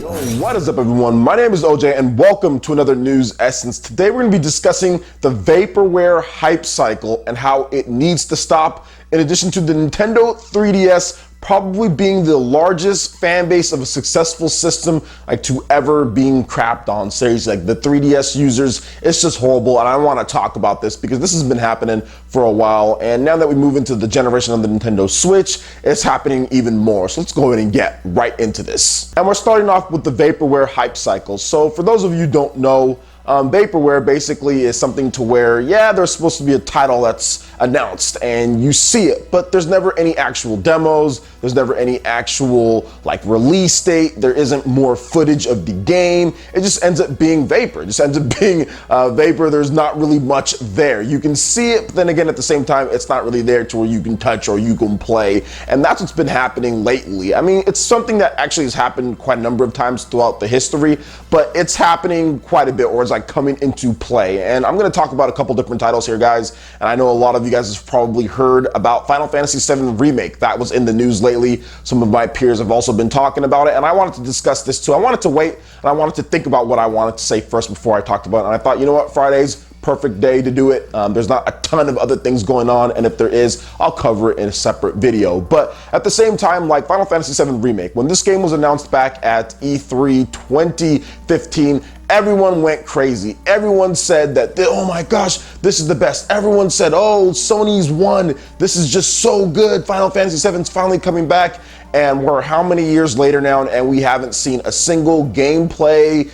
Yo, what is up everyone? My name is OJ and welcome to another News Essence. Today we're going to be discussing the Vaporware hype cycle and how it needs to stop, in addition to the Nintendo 3DS probably being the largest fan base of a successful system to ever being crapped on. Seriously, the 3DS users, it's just horrible, and I want to talk about this because this has been happening for a while, and now that we move into the generation of the Nintendo Switch, it's happening even more. So let's go ahead and get right into this. And we're starting off with the Vaporware hype cycle. So for those of you who don't know, Vaporware basically is something to where, yeah, there's supposed to be a title that's announced and you see it, but there's never any actual demos, there's never any actual release date, there isn't more footage of the game, it just ends up being vapor, it just ends up being vapor. There's not really much there. You can see it, but then again at the same time, it's not really there to where you can touch or you can play, and that's what's been happening lately. I mean, it's something that actually has happened quite a number of times throughout the history, but it's happening quite a bit, or it's coming into play. And I'm going to talk about a couple different titles here, guys, and I know a lot of you guys have probably heard about Final Fantasy VII Remake. That was in the news lately. Some of my peers have also been talking about it, and I wanted to discuss this too. I wanted to wait, and I wanted to think about what I wanted to say first before I talked about it, and I thought, you know what, Friday's perfect day to do it. There's not a ton of other things going on, and if there is, I'll cover it in a separate video. But at the same time, like Final Fantasy VII Remake, when this game was announced back at E3 2015, everyone went crazy. Everyone said that, oh my gosh, this is the best. Everyone said, oh, Sony's won. This is just so good. Final Fantasy VII's finally coming back. And we're how many years later now, and we haven't seen a single gameplay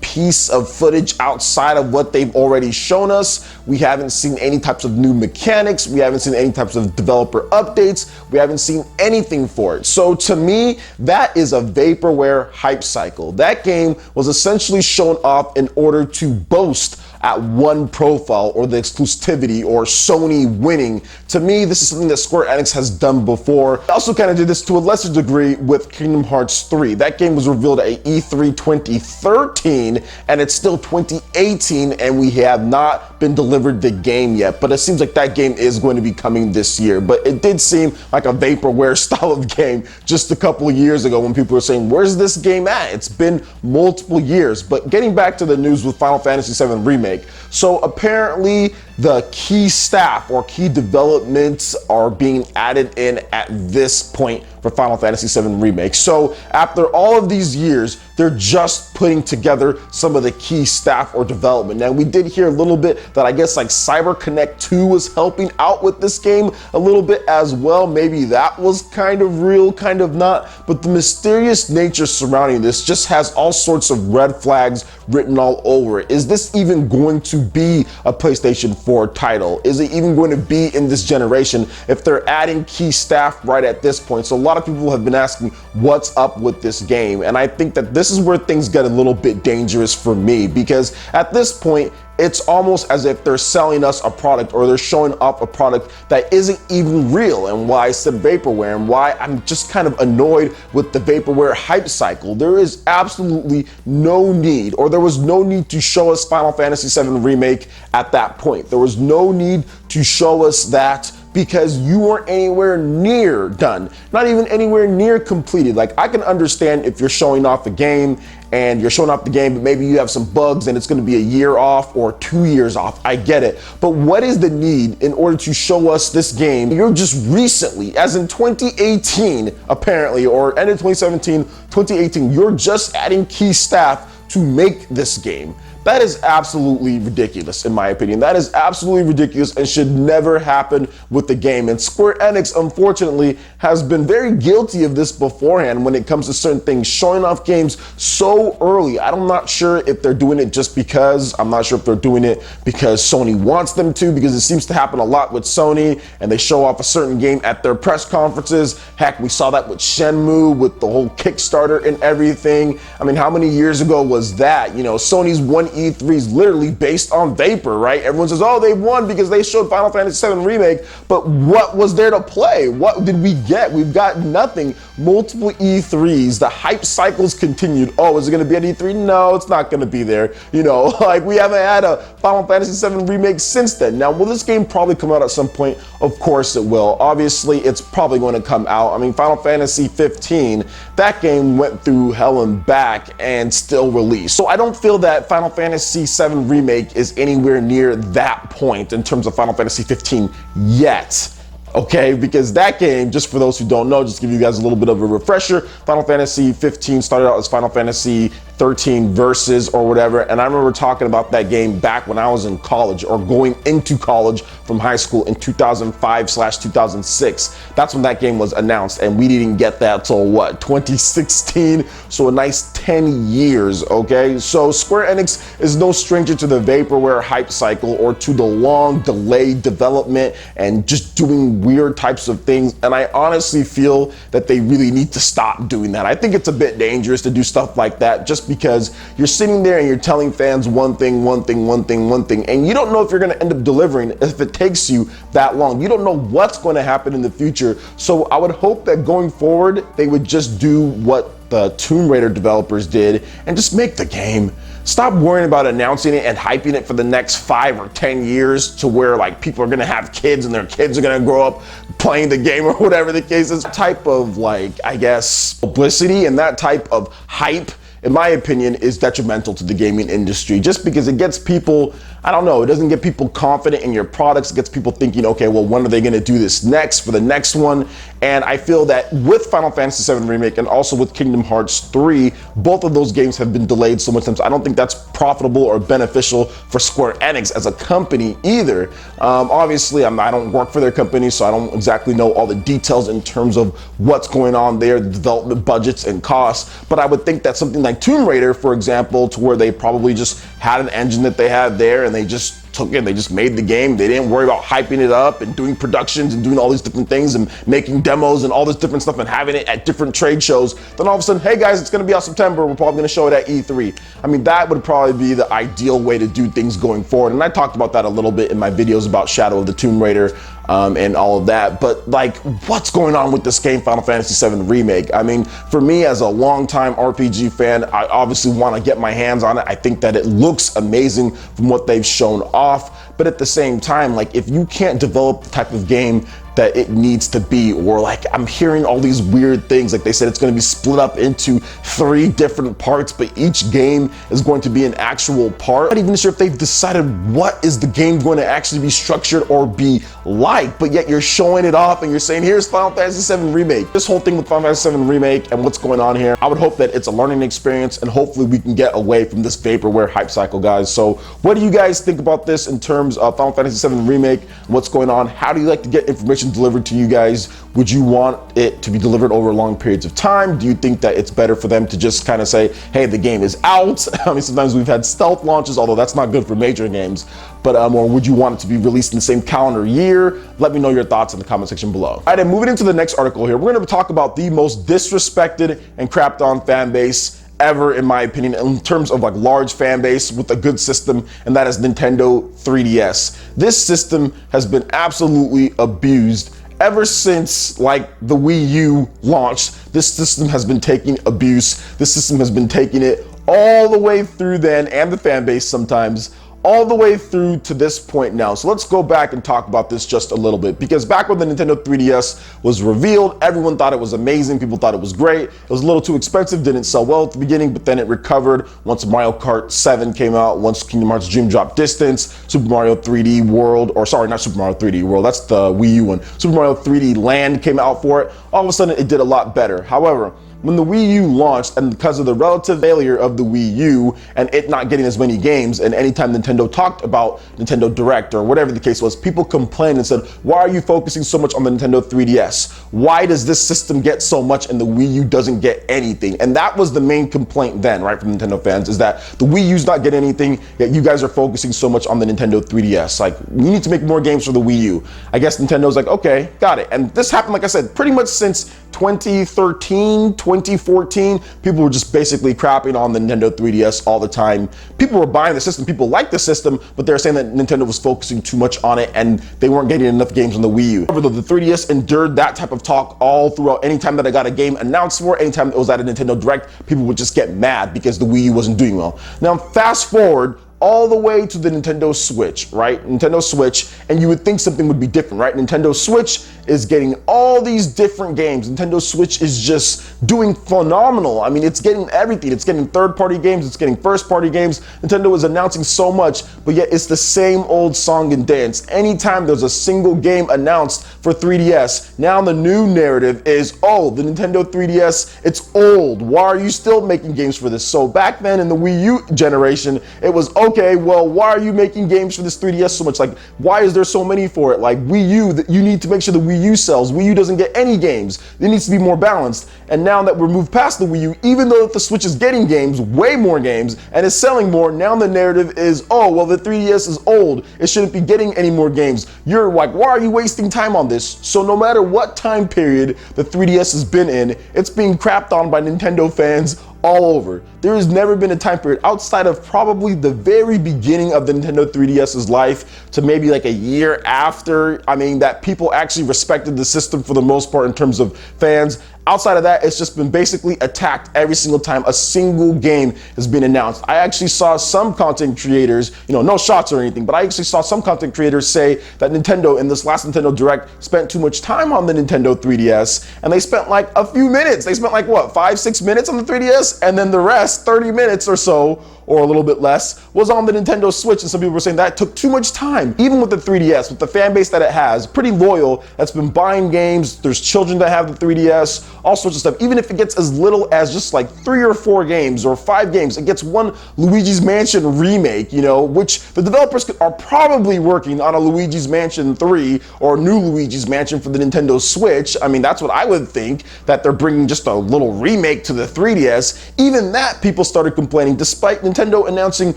piece of footage outside of what they've already shown us. We haven't seen any types of new mechanics. We haven't seen any types of developer updates. We haven't seen anything for it. So to me, that is a Vaporware hype cycle. That game was essentially shown off in order to boast at one profile or the exclusivity or Sony winning. To me, this is something that Square Enix has done before. I also kind of did this to a lesser degree with Kingdom Hearts 3. That game was revealed at E3 2013 and it's still 2018 and we have not been delivered the game yet, but it seems like that game is going to be coming this year. But it did seem like a Vaporware style of game just a couple of years ago when people were saying, where's this game at? It's been multiple years. But getting back to the news with Final Fantasy VII Remake, so apparently the key staff or key developments are being added in at this point for Final Fantasy VII Remake. So after all of these years, they're just putting together some of the key staff or development. Now we did hear a little bit that I guess CyberConnect 2 was helping out with this game a little bit as well. Maybe that was kind of real, kind of not, but the mysterious nature surrounding this just has all sorts of red flags written all over it. Is this even going to be a PlayStation 4 title? Is it even going to be in this generation if they're adding key staff right at this point? So a lot of people have been asking what's up with this game, and I think that this is where things get a little bit dangerous for me, because at this point it's almost as if they're selling us a product or they're showing off a product that isn't even real, and why I said Vaporware and why I'm just kind of annoyed with the Vaporware hype cycle. There is absolutely no need, or there was no need to show us Final Fantasy VII Remake at that point. There was no need to show us that because you weren't anywhere near done, not even anywhere near completed. I can understand if you're showing off the game and you're showing off the game, but maybe you have some bugs and it's going to be a year off or 2 years off. I get it. But what is the need in order to show us this game? You're just recently, as in 2018, apparently, or end of 2017, 2018, you're just adding key staff to make this game. That is absolutely ridiculous, in my opinion. That is absolutely ridiculous and should never happen with the game. And Square Enix, unfortunately, has been very guilty of this beforehand when it comes to certain things, showing off games so early. I'm not sure if they're doing it just because. I'm not sure if they're doing it because Sony wants them to, because it seems to happen a lot with Sony, and they show off a certain game at their press conferences. Heck, we saw that with Shenmue, with the whole Kickstarter and everything. I mean, how many years ago was that? You know, Sony's 1 won E3s literally based on Vapor, right? Everyone says, oh, they won because they showed Final Fantasy VII Remake, but what was there to play? What did we get? We've got nothing. Multiple E3s, the hype cycles continued. Oh, is it gonna be at E3? No, it's not gonna be there. You know, like we haven't had a Final Fantasy VII Remake since then. Now, will this game probably come out at some point? Of course it will. Obviously, it's probably going to come out. I mean, Final Fantasy 15, that game went through hell and back and still released. So I don't feel that Final Fantasy VII Remake is anywhere near that point in terms of Final Fantasy 15 yet. Okay, because that game, just for those who don't know, just give you guys a little bit of a refresher, Final Fantasy 15 started out as Final Fantasy 13 Versus or whatever, and I remember talking about that game back when I was in college or going into college from high school in 2005/2006. That's when that game was announced, and we didn't get that till what, 2016? So a nice 10 years, okay? So Square Enix is no stranger to the Vaporware hype cycle or to the long delayed development and just doing weird types of things, and I honestly feel that they really need to stop doing that. I think it's a bit dangerous to do stuff like that just because you're sitting there and you're telling fans one thing, and you don't know if you're going to end up delivering if it takes you that long. You don't know what's going to happen in the future. So I would hope that going forward, they would just do what the Tomb Raider developers did and just make the game. Stop worrying about announcing it and hyping it for the next 5 or 10 years to where like people are gonna have kids and their kids are gonna grow up playing the game or whatever the case is. That type of like, I guess, publicity and that type of hype, in my opinion, is detrimental to the gaming industry just because it gets people, I don't know, it doesn't get people confident in your products. It gets people thinking, okay, well, when are they gonna do this next for the next one? And I feel that with Final Fantasy VII Remake and also with Kingdom Hearts 3, both of those games have been delayed so much times. I don't think that's profitable or beneficial for Square Enix as a company either. Obviously, I don't work for their company, so I don't exactly know all the details in terms of what's going on there, the development budgets and costs, but I would think that something like Tomb Raider, for example, to where they probably just had an engine that they had there and they just took it, they just made the game. They didn't worry about hyping it up and doing productions and doing all these different things and making demos and all this different stuff and having it at different trade shows. Then all of a sudden, hey guys, it's gonna be out September. We're probably gonna show it at E3. I mean, that would probably be the ideal way to do things going forward. And I talked about that a little bit in my videos about Shadow of the Tomb Raider and all of that. But like, what's going on with this game, Final Fantasy VII Remake? I mean, for me as a longtime RPG fan, I obviously want to get my hands on it. I think that it looks amazing from what they've shown off. But at the same time, like, if you can't develop the type of game that it needs to be, or like I'm hearing all these weird things, like they said it's going to be split up into 3 different parts, but each game is going to be an actual part. I'm not even sure if they've decided what is the game going to actually be structured or be like, but yet you're showing it off and you're saying, here's Final Fantasy VII Remake. This whole thing with Final Fantasy VII Remake and what's going on here, I would hope that it's a learning experience and hopefully we can get away from this Vaporware hype cycle, guys. So what do you guys think about this in terms of Final Fantasy VII Remake? What's going on? How do you like to get information delivered to you guys? Would you want it to be delivered over long periods of time? Do you think that it's better for them to just kind of say, hey, the game is out? I mean, sometimes we've had stealth launches, although that's not good for major games, but or would you want it to be released in the same calendar year? Let me know your thoughts in the comment section below. All right, and moving into the next article here, we're going to talk about the most disrespected and crapped on fan base ever, in my opinion, in terms of like large fan base with a good system, and that is Nintendo 3DS. This system has been absolutely abused ever since like the Wii U launched. This system has been taking abuse. This system has been taking it all the way through then, and the fan base sometimes, all the way through to this point now. So let's go back and talk about this just a little bit, because back when the Nintendo 3DS was revealed, everyone thought it was amazing. People thought it was great. It was a little too expensive, didn't sell well at the beginning, but then it recovered once Mario Kart 7 came out, once Kingdom Hearts Dream Drop Distance, Super Mario 3D World, or sorry, not Super Mario 3D World, that's the Wii U one. Super Mario 3D Land came out for it. All of a sudden it did a lot better. However, when the Wii U launched, and because of the relative failure of the Wii U and it not getting as many games, and anytime Nintendo talked about Nintendo Direct or whatever the case was, people complained and said, why are you focusing so much on the Nintendo 3DS? Why does this system get so much and the Wii U doesn't get anything? And that was the main complaint then, right, from Nintendo fans, is that the Wii U's not getting anything, yet you guys are focusing so much on the Nintendo 3DS. Like, we need to make more games for the Wii U. I guess Nintendo's like, okay, got it. And this happened, like I said, pretty much since 2013, 2014, people were just basically crapping on the Nintendo 3DS all the time. People were buying the system, people liked the system, but they're saying that Nintendo was focusing too much on it and they weren't getting enough games on the Wii U. However, the 3DS endured that type of talk all throughout. Anytime that I got a game announced for, anytime it was at a Nintendo Direct, people would just get mad because the Wii U wasn't doing well. Now, fast forward all the way to the Nintendo Switch, right? Nintendo Switch, and you would think something would be different, right? Nintendo Switch is getting all these different games. Nintendo Switch is just doing phenomenal. I mean, it's getting everything. It's getting third-party games, it's getting first-party games. Nintendo is announcing so much, but yet it's the same old song and dance. Anytime there's a single game announced for 3DS, now the new narrative is, oh, the Nintendo 3DS, it's old. Why are you still making games for this? So back then in the Wii U generation, it was, okay, well, why are you making games for this 3DS so much? Like, why is there so many for it? Like, Wii U, you need to make sure the Wii U sells. Wii U doesn't get any games. It needs to be more balanced. And now that we're moved past the Wii U, even though the Switch is getting games, way more games, and is selling more, now the narrative is, oh, well, the 3DS is old. It shouldn't be getting any more games. You're like, why are you wasting time on this? So no matter what time period the 3DS has been in, it's being crapped on by Nintendo fans all over. There has never been a time period outside of probably the very beginning of the Nintendo 3DS's life to maybe like a year after, I mean, that people actually respected the system for the most part in terms of fans. Outside of that, it's just been basically attacked every single time a single game has been announced. I actually saw some content creators, no shots or anything, but I actually saw some content creators say that Nintendo in this last Nintendo Direct spent too much time on the Nintendo 3DS, and they spent like a few minutes. They spent like what, 5-6 minutes on the 3DS, and then the rest, 30 minutes or so, or a little bit less, was on the Nintendo Switch, and some people were saying that took too much time. Even with the 3DS, with the fan base that it has, pretty loyal, that's been buying games, there's children that have the 3DS, all sorts of stuff. Even if it gets as little as just like 3 or 4 games or 5 games, it gets one Luigi's Mansion remake, which the developers are probably working on a Luigi's Mansion 3 or new Luigi's Mansion for the Nintendo Switch. I mean, that's what I would think, that they're bringing just a little remake to the 3DS. Even that, people started complaining, despite Nintendo announcing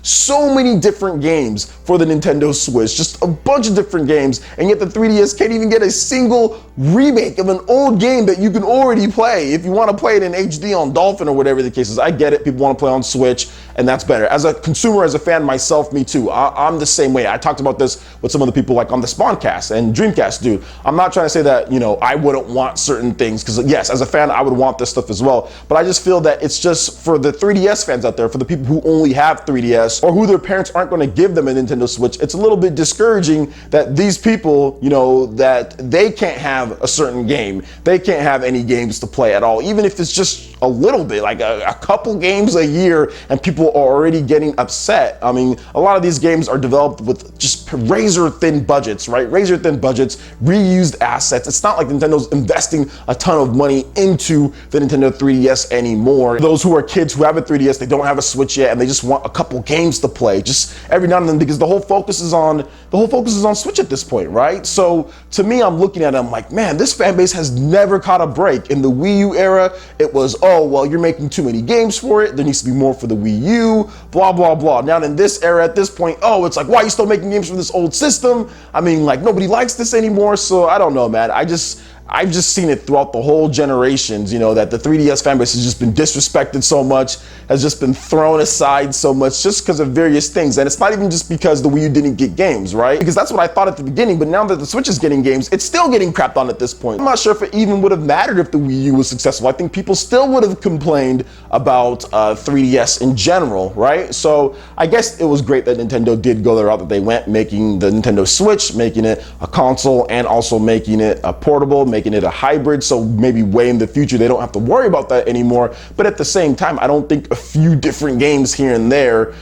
so many different games for the Nintendo Switch, just a bunch of different games, and yet the 3DS can't even get a single remake of an old game that you can already play. If you want to play it in HD on Dolphin or whatever the case is, I get it, people want to play on Switch, and that's better. As a consumer, as a fan myself, me too, I'm the same way. I talked about this with some of the people like on the Spawncast and Dreamcast dude. I'm not trying to say that, I wouldn't want certain things, because yes, as a fan, I would want this stuff as well, but I just feel that it's just for the 3DS fans out there, for the people who only have 3DS or who their parents aren't going to give them a Nintendo Switch, it's a little bit discouraging that these people, that they can't have a certain game. They can't have any games to play at all, even if it's just a little bit, like a couple games a year, and people are already getting upset. I mean, a lot of these games are developed with just razor thin budgets, right? Razor thin budgets, reused assets. It's not like Nintendo's investing a ton of money into the Nintendo 3DS anymore. Those who are kids who have a 3DS, they don't have a Switch yet, and they just want a couple games to play just every now and then, because the whole focus is on Switch at this point, right? So to me, I'm looking at it, I'm like, man, this fan base has never caught a break. In the Wii U era, it was, oh, well, you're making too many games for it, there needs to be more for the Wii U, blah, blah, blah. Now in this era, at this point, oh, it's like, why are you still making games for this old system? I mean, like, nobody likes this anymore, so I don't know, man. I've just seen it throughout the whole generations, that the 3DS fanbase has just been disrespected so much, has just been thrown aside so much just because of various things. And it's not even just because the Wii U didn't get games, right? Because that's what I thought at the beginning, but now that the Switch is getting games, it's still getting crapped on at this point. I'm not sure if it even would have mattered if the Wii U was successful. I think people still would have complained about 3DS in general, right? So I guess it was great that Nintendo did go the route that they went, making the Nintendo Switch, making it a console, and also making it a portable, making it a hybrid, so maybe way in the future they don't have to worry about that anymore. But at the same time, I don't think a few different games here and there,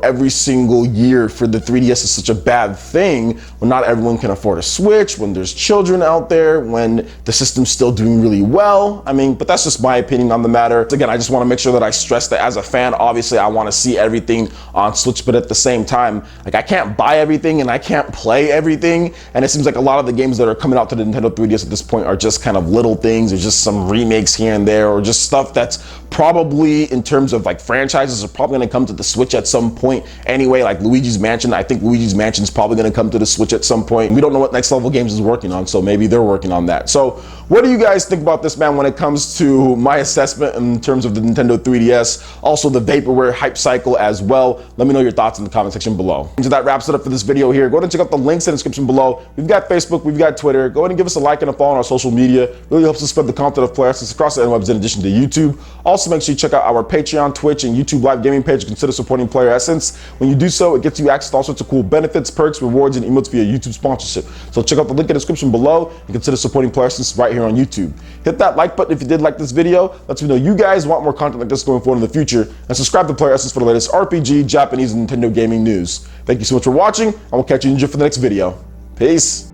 every single year for the 3DS is such a bad thing when not everyone can afford a Switch, when there's children out there, when the system's still doing really well. I mean, but that's just my opinion on the matter. Again, I just want to make sure that I stress that as a fan, obviously I want to see everything on Switch, but at the same time, like, I can't buy everything and I can't play everything, and it seems like a lot of the games that are coming out to the Nintendo 3DS at this point are just kind of little things, or just some remakes here and there, or just stuff that's probably, in terms of like franchises, are probably going to come to the Switch at some point anyway. Like Luigi's Mansion, I think Luigi's Mansion is probably going to come to the Switch at some point. We don't know what Next Level Games is working on, so maybe they're working on that. So What do you guys think about this, man, when it comes to my assessment in terms of the Nintendo 3DS, also the Vaporware Hypecycle as well? Let me know your thoughts in the comment section below. So that wraps it up for this video here. Go ahead and check out the links in the description below. We've got Facebook, we've got Twitter. Go ahead and give us a like and a follow on our social media. Really helps us spread the content of Player Essence across the interwebs in addition to YouTube. Also, make sure you check out our Patreon, Twitch, and YouTube live gaming page. Consider supporting Player Essence. When you do so, it gets you access to all sorts of cool benefits, perks, rewards, and emotes via YouTube sponsorship. So check out the link in the description below and consider supporting Player Essence right here on YouTube. Hit that like button if you did like this video. Lets me know you guys want more content like this going forward in the future. And subscribe to Player Essence for the latest RPG, Japanese, and Nintendo gaming news. Thank you so much for watching, and we'll catch you in for the next video. Peace.